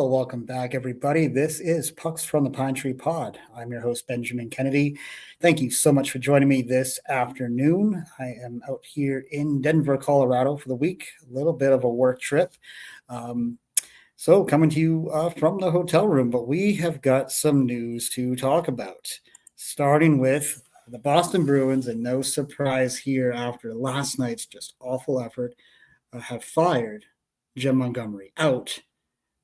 Well, welcome back, everybody. This is Pucks from the Pine Tree Pod. I'm your host, Benjamin Kennedy. Thank you so much for joining me this afternoon. I am out here in Denver, Colorado for the week, a little bit of a work trip. So coming to you from the hotel room, but we have got some news to talk about, starting with the Boston Bruins, and no surprise here after last night's just awful effort, have fired Jim Montgomery out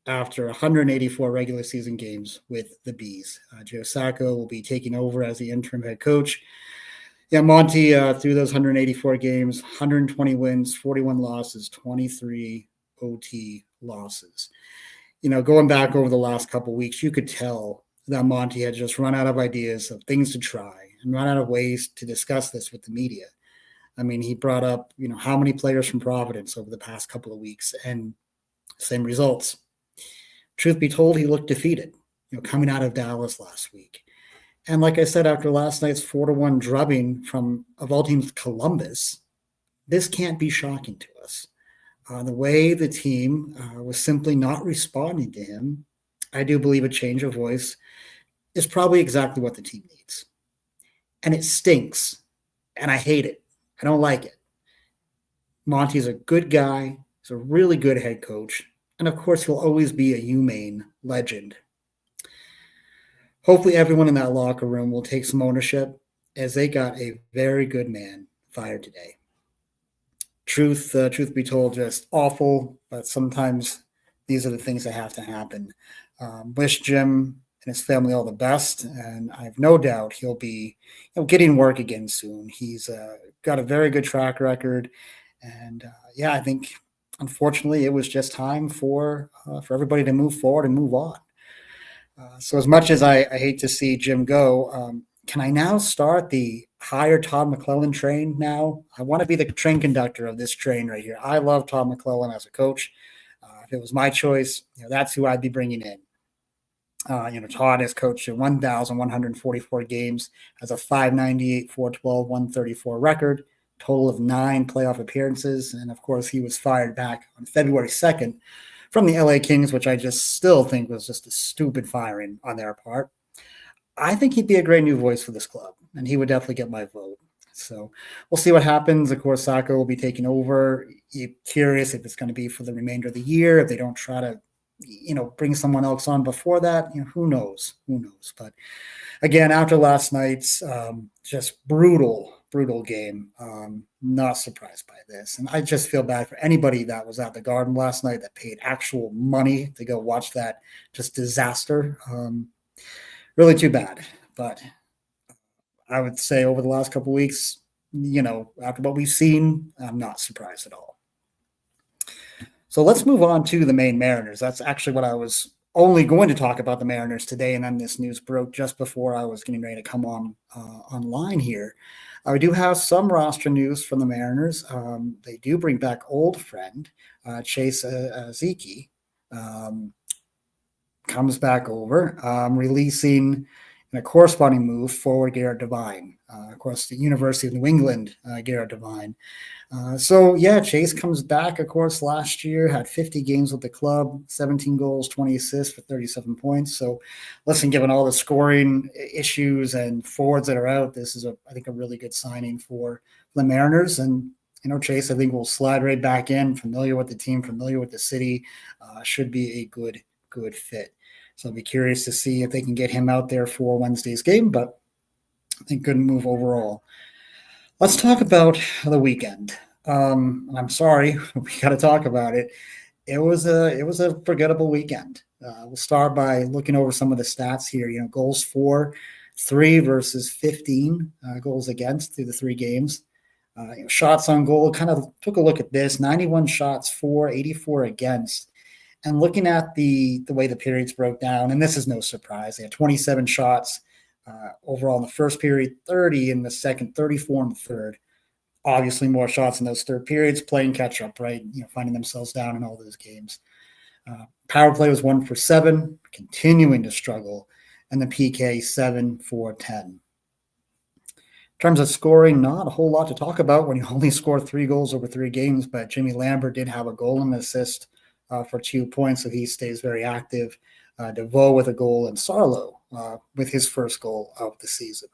after 184 regular season games with the Bees. Joe Sacco will be taking over as the interim head coach. Yeah, Monty, through those 184 games, 120 wins, 41 losses, 23 OT losses. You know, going back over the last couple of weeks, you could tell that Monty had just run out of ideas of things to try and run out of ways to discuss this with the media. I mean, he brought up, how many players from Providence over the past couple of weeks, and same results. Truth be told, he looked defeated, coming out of Dallas last week. And like I said, after last night's 4-1 drubbing from, of all teams, Columbus, this can't be shocking to us. The way the team was simply not responding to him, I do believe a change of voice is probably exactly what the team needs. And it stinks, and I hate it. I don't like it. Monty's a good guy. He's a really good head coach. And of course, he'll always be a UMaine legend. Hopefully everyone in that locker room will take some ownership, as they got a very good man fired today. Truth be told, just awful, but sometimes these are the things that have to happen. Wish Jim and his family all the best, and I have no doubt he'll be getting work again soon. He's got a very good track record, and I think unfortunately it was just time for everybody to move forward and move on. So as much as I hate to see Jim go, can I now start the hire Todd McClellan train now? I want to be the train conductor of this train right here. I love Todd McClellan as a coach. If it was my choice, that's who I'd be bringing in. Todd has coached 1,144 games, has a .598, .412, .134 record, total of 9 playoff appearances. And of course, he was fired back on February 2nd from the LA Kings, which I just still think was just a stupid firing on their part. I think he'd be a great new voice for this club, and he would definitely get my vote. So we'll see what happens. Of course, Sacco will be taking over. You're curious if it's going to be for the remainder of the year, if they don't try to bring someone else on before that. Who knows? But again, after last night's just brutal game, not surprised by this. And I just feel bad for anybody that was at the Garden last night that paid actual money to go watch that just disaster. Really too bad. But I would say over the last couple of weeks, after what we've seen, I'm not surprised at all. So let's move on to the Maine Mariners. That's actually what I was only going to talk about, the Mariners today, and then this news broke just before I was getting ready to come on online here. I do have some roster news from the Mariners. They do bring back old friend Chase Zieky. Comes back over, releasing in a corresponding move forward Garrett Devine. Of course, the University of New England, Garrett Devine. Chase comes back, of course, last year, had 50 games with the club, 17 goals, 20 assists for 37 points. So, listen, given all the scoring issues and forwards that are out, this is, I think, a really good signing for the Mariners. And, Chase, I think, will slide right back in, familiar with the team, familiar with the city, should be a good fit. So I'll be curious to see if they can get him out there for Wednesday's game, but I think good move overall. Let's talk about the weekend. I'm sorry, we got to talk about it. It was a forgettable weekend. We'll start by looking over some of the stats here. Goals for 3 versus 15 goals against through the 3 games. Shots on goal, kind of took a look at this, 91 shots for, 84 against. And looking at the way the periods broke down, and this is no surprise, they had 27 shots overall in the first period, 30 in the second, 34 in the third. Obviously more shots in those third periods, playing catch up, right? Finding themselves down in all those games. Power play was 1 for 7, continuing to struggle, and the PK 7 for 10. In terms of scoring, not a whole lot to talk about when you only score 3 goals over 3 games, but Jimmy Lambert did have a goal and an assist for 2 points, so he stays very active. DeVoe with a goal, and Sarlo with his first goal of the season.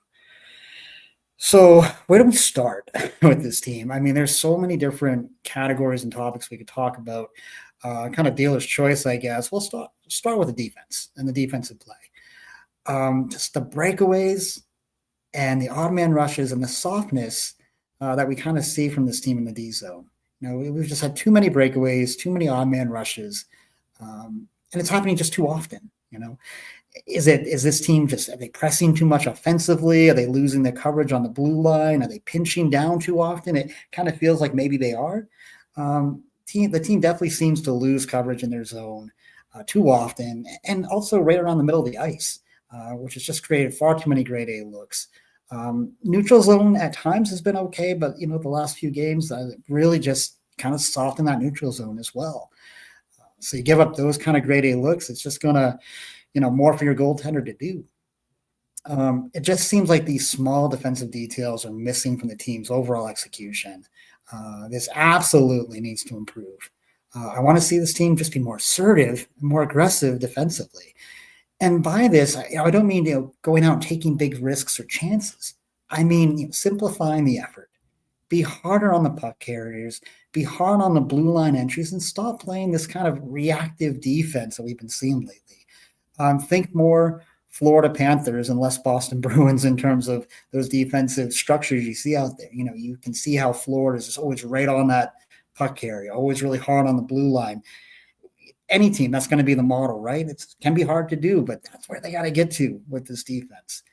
So where do we start with this team? I mean, there's so many different categories and topics we could talk about. Kind of dealer's choice, I guess. We'll start with the defense and the defensive play. Just the breakaways and the odd man rushes and the softness that we kind of see from this team in the D zone. We've just had too many breakaways, too many odd man rushes, and it's happening just too often. Is this team are they pressing too much offensively? Are they losing their coverage on the blue line? Are they pinching down too often? It kind of feels like maybe they are. The team definitely seems to lose coverage in their zone too often, and also right around the middle of the ice, which has just created far too many grade A looks. Neutral zone at times has been okay, but the last few games really just kind of soften that neutral zone as well. So you give up those kind of grade A looks, it's just gonna more for your goaltender to do. It just seems like these small defensive details are missing from the team's overall execution. This absolutely needs to improve. I want to see this team just be more assertive, more aggressive defensively. And by this, I don't mean going out and taking big risks or chances. I mean simplifying the effort. Be harder on the puck carriers. Be hard on the blue line entries, and stop playing this kind of reactive defense that we've been seeing lately. Think more Florida Panthers and less Boston Bruins in terms of those defensive structures you see out there. You can see how Florida is just always right on that puck carrier, always really hard on the blue line. Any team, that's going to be the model, right? It can be hard to do, but that's where they got to get to with this defense.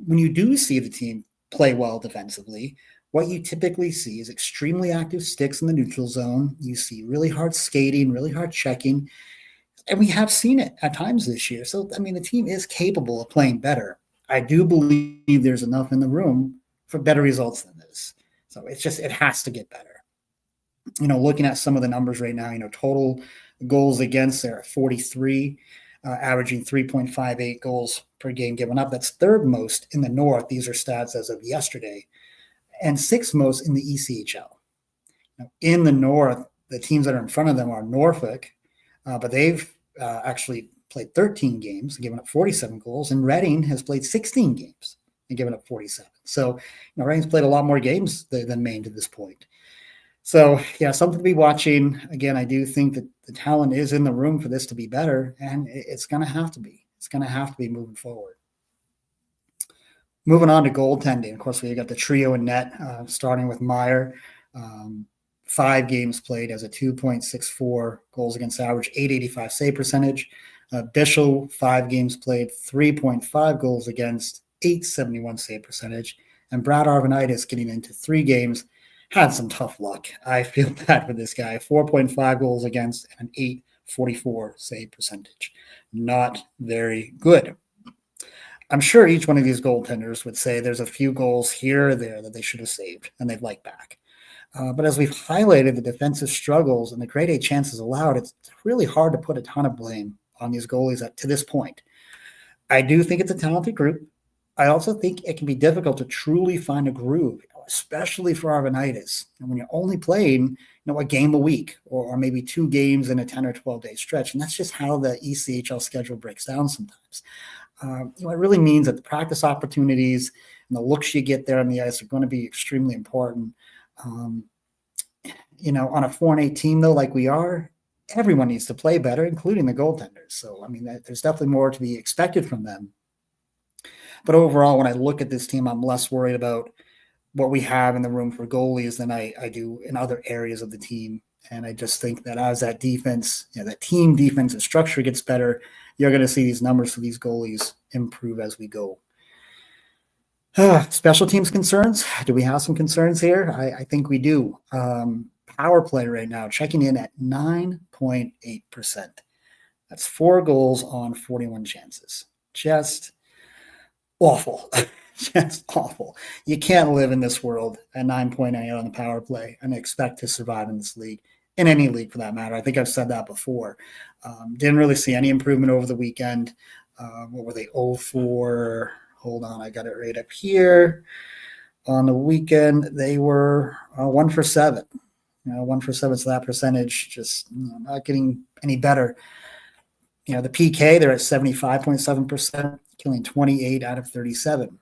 When you do see the team play well defensively, what you typically see is extremely active sticks in the neutral zone. You see really hard skating, really hard checking. And we have seen it at times this year. So, I mean, the team is capable of playing better. I do believe there's enough in the room for better results than this. So it has to get better. Looking at some of the numbers right now, total goals against, they're at 43, averaging 3.58 goals per game given up. That's third most in the North. These are stats as of yesterday, and sixth most in the ECHL. In the North, the teams that are in front of them are Norfolk, but they've actually played 13 games and given up 47 goals, and Reading has played 16 games and given up 47. So, Reading's played a lot more games than Maine to this point. So, yeah, something to be watching. Again, I do think that the talent is in the room for this to be better, and it's going to have to be. It's going to have to be moving forward. Moving on to goaltending. Of course, we got the trio in net, starting with Meyer. 5 games played as a 2.64 goals against average, 885 save percentage. Bischel, 5 games played, 3.5 goals against, 871 save percentage. And Brad Arvanitis getting into 3 games, had some tough luck. I feel bad for this guy. 4.5 goals against and an 844 save percentage. Not very good. I'm sure each one of these goaltenders would say there's a few goals here or there that they should have saved and they'd like back. But as we've highlighted the defensive struggles and the grade A chances allowed, it's really hard to put a ton of blame on these goalies to this point. I do think it's a talented group. I also think it can be difficult to truly find a groove, especially for Arvanitis. And when you're only playing, a game a week or maybe 2 games in a 10 or 12-day stretch. And that's just how the ECHL schedule breaks down sometimes. It really means that the practice opportunities and the looks you get there on the ice are going to be extremely important. On a 4-8 team, though, like we are, everyone needs to play better, including the goaltenders. So, there's definitely more to be expected from them. But overall, when I look at this team, I'm less worried about what we have in the room for goalies than I do in other areas of the team. And I just think that as that defense, that team defensive structure gets better, you're going to see these numbers for these goalies improve as we go. Special teams concerns. Do we have some concerns here? I think we do. Power play right now, checking in at 9.8%. That's 4 goals on 41 chances. Just awful. Just awful. You can't live in this world at 9.8 on the power play and expect to survive in this league, in any league for that matter. I think I've said that before. Didn't really see any improvement over the weekend. What were they? 0-4. Hold on, I got it right up here. On the weekend, they were 1-for-7. 1 for 7, so that percentage just not getting any better. The PK, they're at 75.7%, killing 28 out of 37.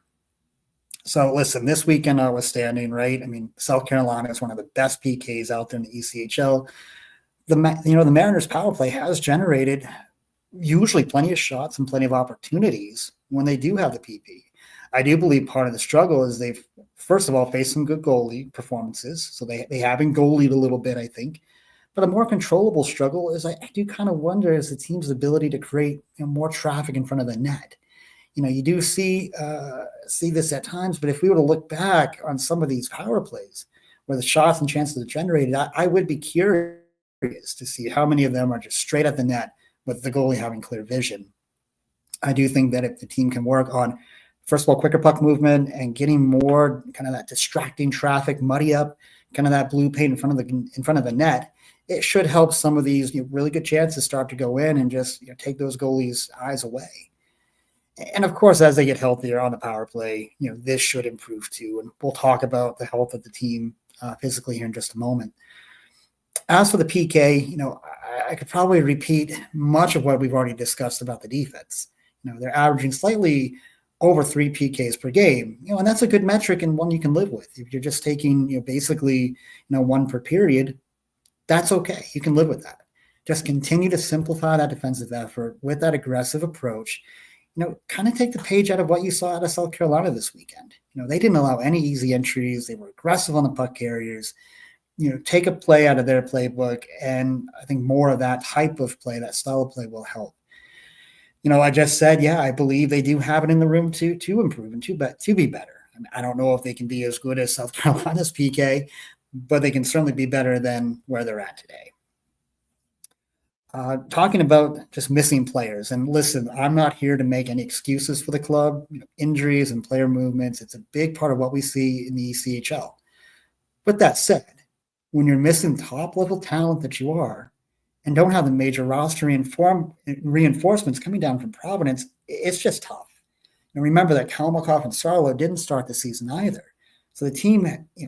So listen, this weekend notwithstanding, right? I mean, South Carolina is one of the best PKs out there in the ECHL. The Mariners power play has generated usually plenty of shots and plenty of opportunities when they do have the PP. I do believe part of the struggle is they've, first of all, faced some good goalie performances. So they have been goalied a little bit, I think. But a more controllable struggle is I do kind of wonder is the team's ability to create more traffic in front of the net. You do see this at times, but if we were to look back on some of these power plays where the shots and chances are generated, I would be curious to see how many of them are just straight at the net with the goalie having clear vision. I do think that if the team can work on, first of all, quicker puck movement and getting more kind of that distracting traffic, muddy up kind of that blue paint in front of the net, it should help some of these really good chances start to go in and just take those goalies' eyes away. And of course, as they get healthier on the power play, this should improve too. And we'll talk about the health of the team physically here in just a moment. As for the PK, I could probably repeat much of what we've already discussed about the defense. They're averaging slightly over 3 PKs per game, and that's a good metric and one you can live with. If you're just taking, basically, 1 per period, that's okay. You can live with that. Just continue to simplify that defensive effort with that aggressive approach. Kind of take the page out of what you saw out of South Carolina this weekend. They didn't allow any easy entries. They were aggressive on the puck carriers. Take a play out of their playbook, and I think more of that type of play, that style of play will help. I just said, I believe they do have it in the room to improve and to be better. I don't know if they can be as good as South Carolina's PK, but they can certainly be better than where they're at today. Talking about just missing players, and listen, I'm not here to make any excuses for the club. Injuries and player movements, it's a big part of what we see in the ECHL. But that said, when you're missing top-level talent that you are and don't have the major roster reinforcements coming down from Providence, it's just tough. And remember that Kalmakoff and Sarlo didn't start the season either. So the team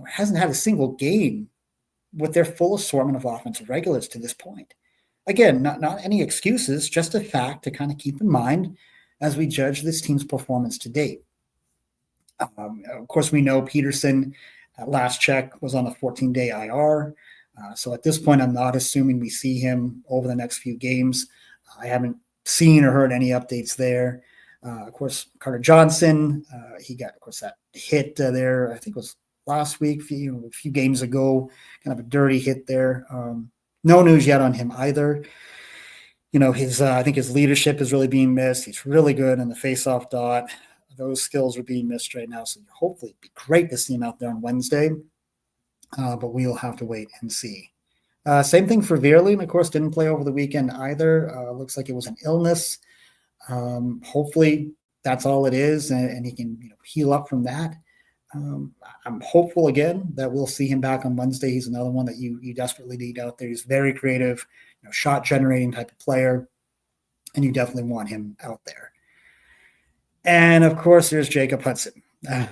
hasn't had a single game with their full assortment of offensive regulars to this point. Again, not any excuses, just a fact to kind of keep in mind as we judge this team's performance to date. Of course, we know Peterson, at last check, was on a 14-day IR. So at this point, I'm not assuming we see him over the next few games. I haven't seen or heard any updates there. Of course, Carter Johnson, he got, of course, that hit there, I think it was last week, a few games ago, kind of a dirty hit there. No news yet on him either. I think his leadership is really being missed. He's really good in the face-off dot. Those skills are being missed right now. So hopefully it'd be great to see him out there on Wednesday. But we'll have to wait and see. Same thing for Veerling, of course, didn't play over the weekend either. Looks like it was an illness. Hopefully that's all it is, and he can heal up from that. I'm hopeful again that we'll see him back on Wednesday. He's another one that you desperately need out there. He's very creative, shot generating type of player, and you definitely want him out there. And of course, there's Jacob Hudson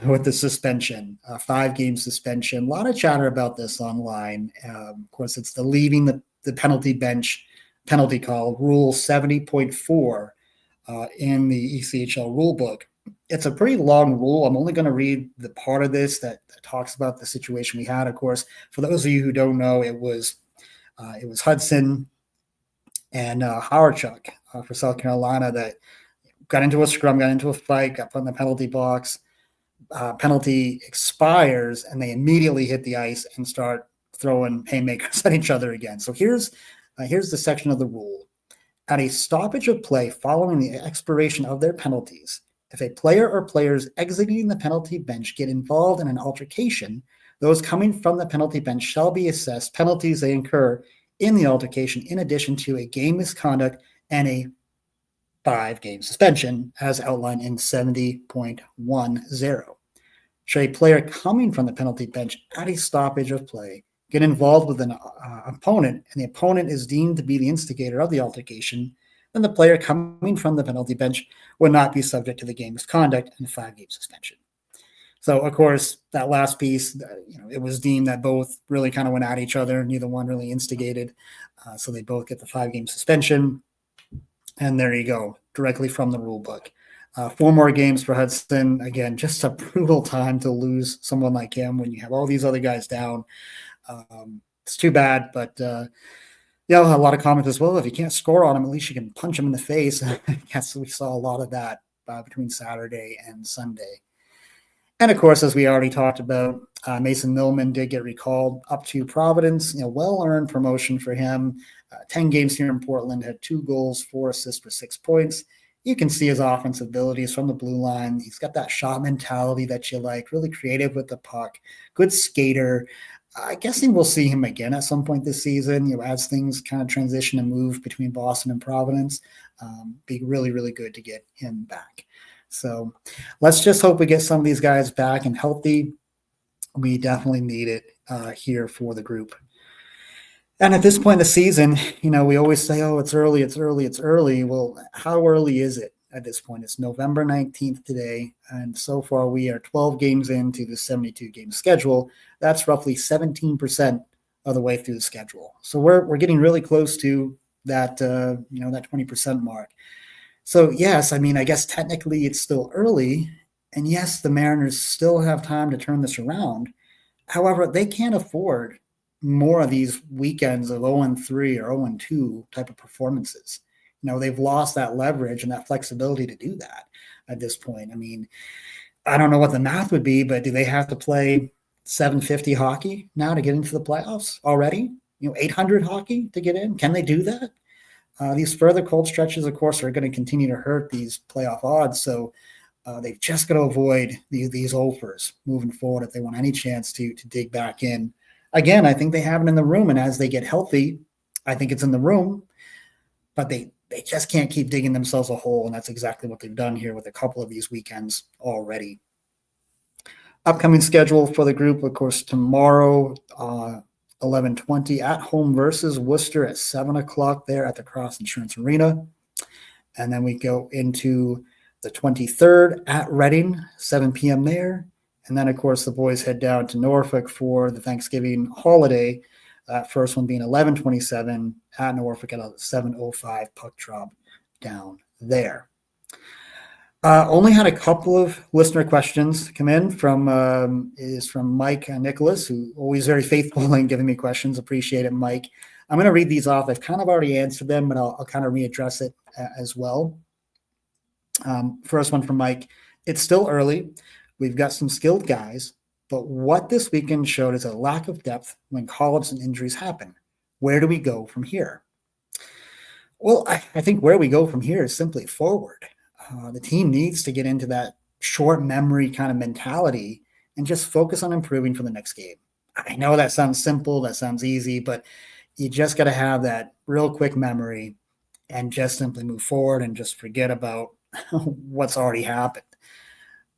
with the suspension, 5-game suspension. A lot of chatter about this online. Of course, it's the leaving the penalty bench penalty call, Rule 70.4 in the ECHL rule book. It's a pretty long rule. I'm only going to read the part of this that talks about the situation we had. Of course, for those of you who don't know, it was Hudson and Howardchuk for South Carolina that got into a scrum, got into a fight, got put in the penalty box. Penalty expires, and they immediately hit the ice and start throwing haymakers at each other again. So here's the section of the rule. At a stoppage of play following the expiration of their penalties, if a player or players exiting the penalty bench get involved in an altercation, those coming from the penalty bench shall be assessed penalties they incur in the altercation, in addition to a game misconduct and a 5-game suspension, as outlined in 70.10. Should a player coming from the penalty bench at a stoppage of play get involved with an opponent, and the opponent is deemed to be the instigator of the altercation, then the player coming from the penalty bench would not be subject to the game misconduct and 5-game suspension. So, of course, that last piece, it was deemed that both really kind of went at each other. Neither one really instigated. So they both get the 5-game suspension. And there you go, directly from the rule book. 4 more games for Hudson. Again, just a brutal time to lose someone like him when you have all these other guys down. It's too bad, but a lot of comments as well. If you can't score on him, at least you can punch him in the face. I guess we saw a lot of that between Saturday and Sunday. And of course, as we already talked about, Mason Millman did get recalled up to Providence. Well-earned promotion for him. 10 games here in Portland, had 2 goals, 4 assists for 6 points. You can see his offensive abilities from the blue line. He's got that shot mentality that you like, really creative with the puck, good skater. I guessing we'll see him again at some point this season, as things kind of transition and move between Boston and Providence. Be really, really good to get him back. So let's just hope we get some of these guys back and healthy. We definitely need it here for the group. And at this point in the season, we always say, oh, it's early, it's early, it's early. Well, how early is it at this point? It's November 19th today. And so far we are 12 games into the 72-game schedule. That's roughly 17% of the way through the schedule. So we're getting really close to that, that 20% mark. So, yes, I guess technically it's still early. And yes, the Mariners still have time to turn this around. However, they can't afford more of these weekends of 0-3 or 0-2 type of performances. They've lost that leverage and that flexibility to do that at this point. I don't know what the math would be, but do they have to play 750 hockey now to get into the playoffs already? 800 hockey to get in? Can they do that? These further cold stretches, of course, are going to continue to hurt these playoff odds. So they've just got to avoid these offers moving forward if they want any chance to dig back in. Again, I think they have it in the room, and as they get healthy, I think it's in the room, but they just can't keep digging themselves a hole, and that's exactly what they've done here with a couple of these weekends already. Upcoming schedule for the group, of course, tomorrow, 11:20 at home versus Worcester at 7 o'clock there at the Cross Insurance Arena. And then we go into the 23rd at Reading, 7 p.m. there. And then, of course, the boys head down to Norfolk for the Thanksgiving holiday. First one being 11:27 at Norfolk at a 7:05 puck drop down there. Only had a couple of listener questions come in from Mike Nicholas, who always very faithful in giving me questions. Appreciate it, Mike. I'm going to read these off. I've kind of already answered them, but I'll kind of readdress it as well. First one from Mike. It's still early. We've got some skilled guys, but what this weekend showed is a lack of depth when call-ups and injuries happen. Where do we go from here? Well, I think where we go from here is simply forward. The team needs to get into that short memory kind of mentality and just focus on improving for the next game. I know that sounds simple, that sounds easy, but you just got to have that real quick memory and just simply move forward and just forget about what's already happened.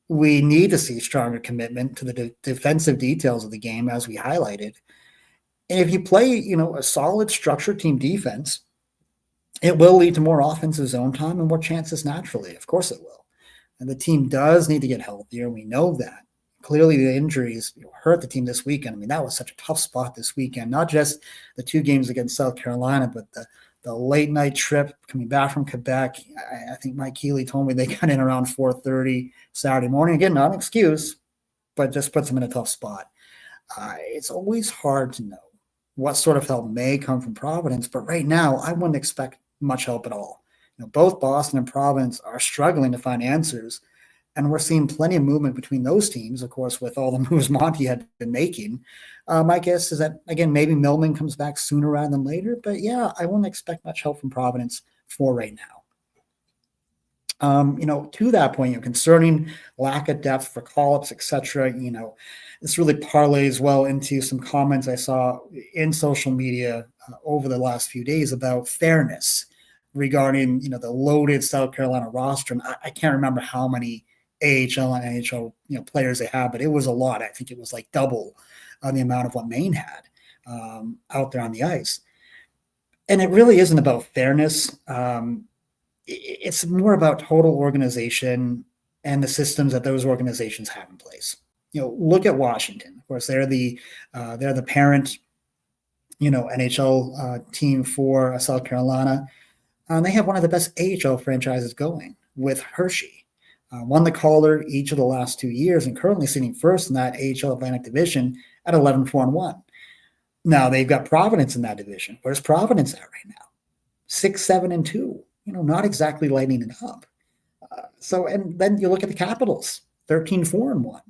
We need to see stronger commitment to the defensive details of the game, as we highlighted. And if you play, a solid structured team defense, it will lead to more offensive zone time and more chances naturally. Of course it will. And the team does need to get healthier. We know that. Clearly the injuries hurt the team this weekend. That was such a tough spot this weekend, not just the 2 games against South Carolina, but the late night trip coming back from Quebec. I think Mike Keeley told me they got in around 4:30 Saturday morning. Again, not an excuse, but just puts them in a tough spot. It's always hard to know what sort of help may come from Providence, but right now I wouldn't expect much help at all. Both Boston and Providence are struggling to find answers, and we're seeing plenty of movement between those teams, of course, with all the moves Monty had been making. My guess is that, again, maybe Millman comes back sooner rather than later, but yeah, I wouldn't expect much help from Providence for right now. To that point, concerning lack of depth for call-ups, etc., this really parlays well into some comments I saw in social media over the last few days about fairness regarding, the loaded South Carolina roster. And I can't remember how many AHL and NHL, players they had, but it was a lot. I think it was like double the amount of what Maine had out there on the ice. And it really isn't about fairness. It's more about total organization and the systems that those organizations have in place. look at Washington. Of course, they're the parent, NHL team for South Carolina. They have one of the best AHL franchises going with Hershey. Won the Calder each of the last 2 years and currently sitting first in that AHL Atlantic Division at 11-4-1. Now they've got Providence in that division. Where's Providence at right now? 6-7-2. Not exactly lighting it up. And then you look at the Capitals, 13-4-1.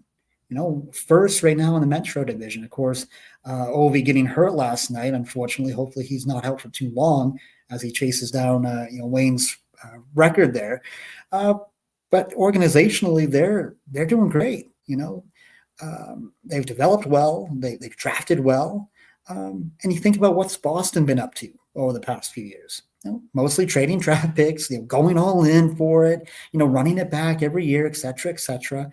First right now in the Metro division. Of course, Ovi getting hurt last night. Unfortunately, hopefully he's not out for too long as he chases down Wayne's record there. But organizationally, they're doing great. They've developed well. They've drafted well. And you think about what's Boston been up to over the past few years. Mostly trading draft picks, going all in for it, running it back every year, et cetera, et cetera.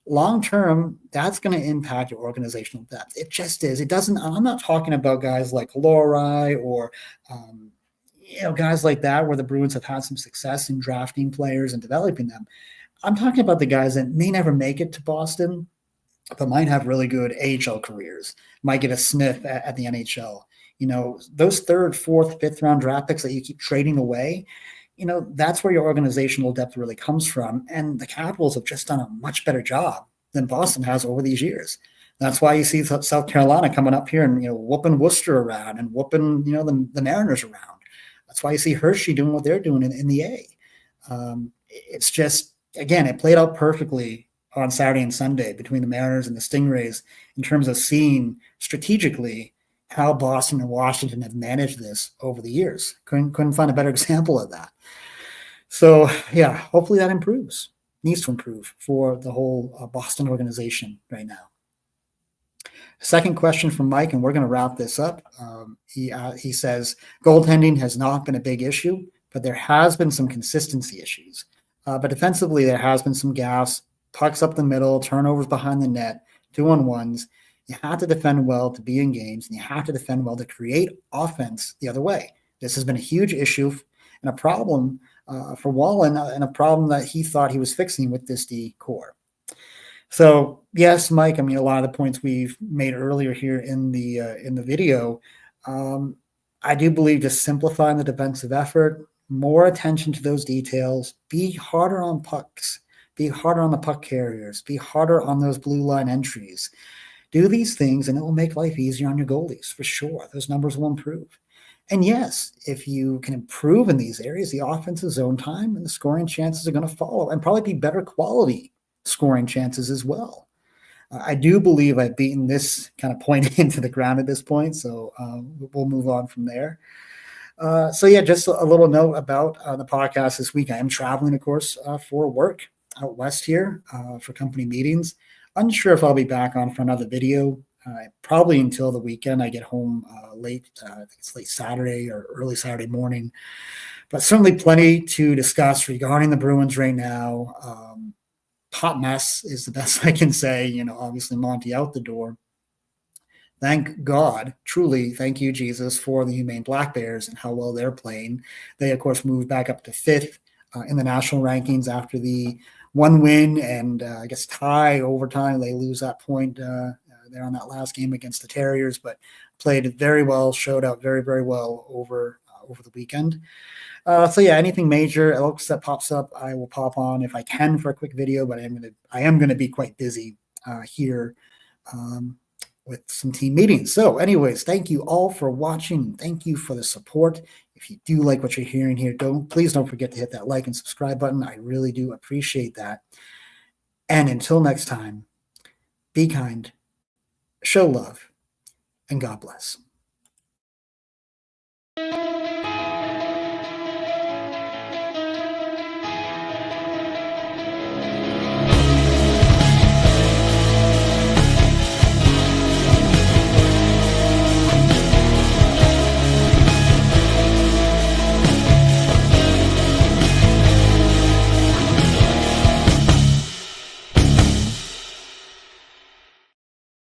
Long term, that's going to impact your organizational depth. It just is. It doesn't. I'm not talking about guys like Lori or guys like that where the Bruins have had some success in drafting players and developing them. I'm talking about the guys that may never make it to Boston, but might have really good AHL careers, might get a sniff at the NHL. Those third, fourth, fifth round draft picks that you keep trading away, that's where your organizational depth really comes from. And the Capitals have just done a much better job than Boston has over these years. That's why you see South Carolina coming up here and, whooping Worcester around and whooping, the Mariners around. That's why you see Hershey doing what they're doing in the A. It's just, again, it played out perfectly on Saturday and Sunday between the Mariners and the Stingrays in terms of seeing strategically how Boston and Washington have managed this over the years. Couldn't find a better example of that. So, yeah, hopefully that improves. Needs to improve for the whole Boston organization right now. Second question from Mike, and we're going to wrap this up. He says, goaltending has not been a big issue, but there has been some consistency issues. But defensively, there has been some gaffes, pucks up the middle, turnovers behind the net, 2-on-1s. You have to defend well to be in games, and you have to defend well to create offense the other way. This has been a huge issue and a problem for Wallen, and a problem that he thought he was fixing with this D core. So yes, Mike, I mean, a lot of the points we've made earlier here in the video, I do believe just simplifying the defensive effort, more attention to those details, be harder on pucks, be harder on the puck carriers, be harder on those blue line entries. Do these things and it will make life easier on your goalies for sure. Those numbers will improve. And yes, if you can improve in these areas, the offensive zone time and the scoring chances are going to follow and probably be better quality scoring chances as well. I do believe I've beaten this kind of point into the ground at this point, so we'll move on from there. So yeah, just a little note about the podcast this week. I am traveling, of course, for work out west here for company meetings. Unsure if I'll be back on for another video, probably until the weekend. I get home late, I think it's late Saturday or early Saturday morning, but certainly plenty to discuss regarding the Bruins right now. Hot mess is the best I can say. Obviously Monty out the door. Thank God, truly, thank you, Jesus, for the Humane Black Bears and how well they're playing. They, of course, moved back up to 5th in the national rankings after the one win and I guess tie overtime. They lose that point there on that last game against the Terriers, but played very well, showed up very, very well over the weekend. So yeah, anything major else that pops up, I will pop on if I can for a quick video, but I am gonna be quite busy here with some team meetings. So anyways, thank you all for watching. Thank you for the support. If you do like what you're hearing here, please don't forget to hit that like and subscribe button. I really do appreciate that. And until next time, be kind, show love, and God bless.